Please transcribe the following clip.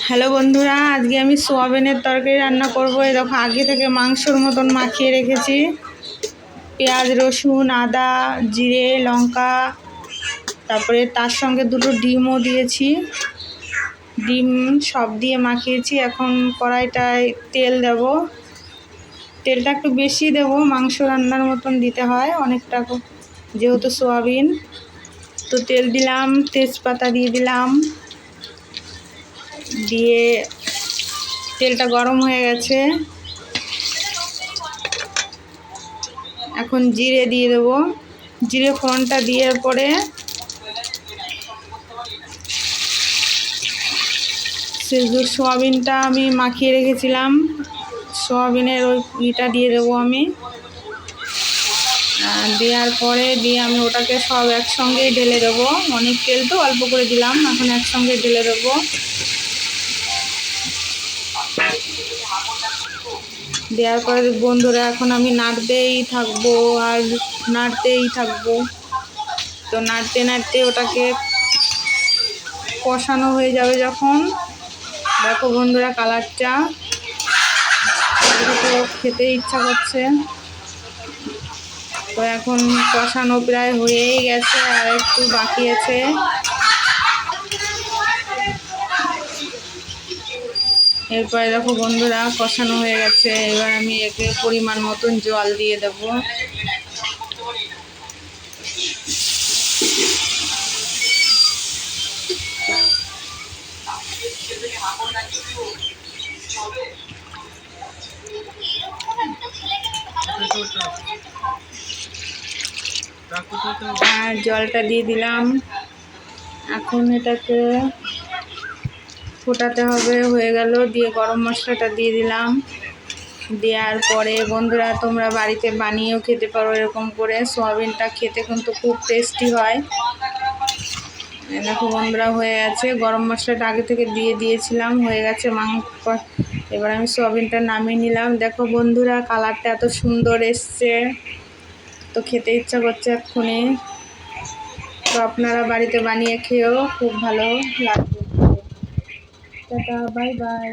Hello বন্ধুরা, আজকে আমি সোয়াবিনের তরকারি রান্না করব। এই দেখো আগে থেকে মাংসর মতন মাখিয়ে রেখেছি। পেঁয়াজ, রসুন, আদা, জিরে, লঙ্কা, তারপরে তার সঙ্গে দুটো ডিমও দিয়েছি। ডিম সব দিয়ে মাখিয়েছি। এখন কড়াইটায় তেল দেব। তেলটা একটু বেশি দেব, মাংস রান্নার মতন দিতে হয় অনেকটা, যেহেতু সোয়াবিন। তো তেল দিলাম, তেজপাতা দিয়ে দিলাম, দিয়ে তেলটা গরম হয়ে গেছে। এখন জিরে দিয়ে দেবো। জিরে ফোড়নটা দিয়ে পরে সেজুর সোয়াবিনটা আমি মাখিয়ে রেখেছিলাম, সোয়াবিনের ওই ইটা দিয়ে দেবো আমি। দেওয়ার পরে আমি ওটাকে সব একসঙ্গেই ঢেলে দেবো। অনেক তেল তো অল্প করে দিলাম, এখন একসঙ্গে ঢেলে দেবো। দেওয়ার পরে বন্ধুরা এখন আমি নাড়তেই থাকবো আর নাড়তেই থাকবো। তো নাড়তে নাড়তে ওটাকে কষানো হয়ে যাবে যখন, দেখো বন্ধুরা কালারটা, তো খেতে ইচ্ছা করছে। তো এখন কষানো প্রায় হয়েই গেছে, আর একটু বাকি আছে। এরপরে দেখো বন্ধুরা কষানো হয়ে গেছে। এবার আমি একে পরিমাণ মতন জল দিয়ে দেব। আর জলটা দিয়ে দিলাম। এখন এটাকে ফোটাতে হবে, হয়ে গেল। দিয়ে গরম মশলাটা দিয়ে দিলাম। দেওয়ার পরে বন্ধুরা তোমরা বাড়িতে বানিয়েও খেতে পারো এরকম করে। সোয়াবিনটা খেতে কিন্তু খুব টেস্টি হয়। দেখো বন্ধুরা হয়ে গেছে। গরম মশলাটা আগে থেকে দিয়ে দিয়েছিলাম, হয়ে গেছে মাংস। এবার আমি সোয়াবিনটা নামিয়ে নিলাম। দেখো বন্ধুরা কালারটা এত সুন্দর এসছে, তো খেতে ইচ্ছা করছে এক্ষুনি। তো আপনারা বাড়িতে বানিয়ে খেয়েও খুব ভালো লাগবে। Tata, bye bye.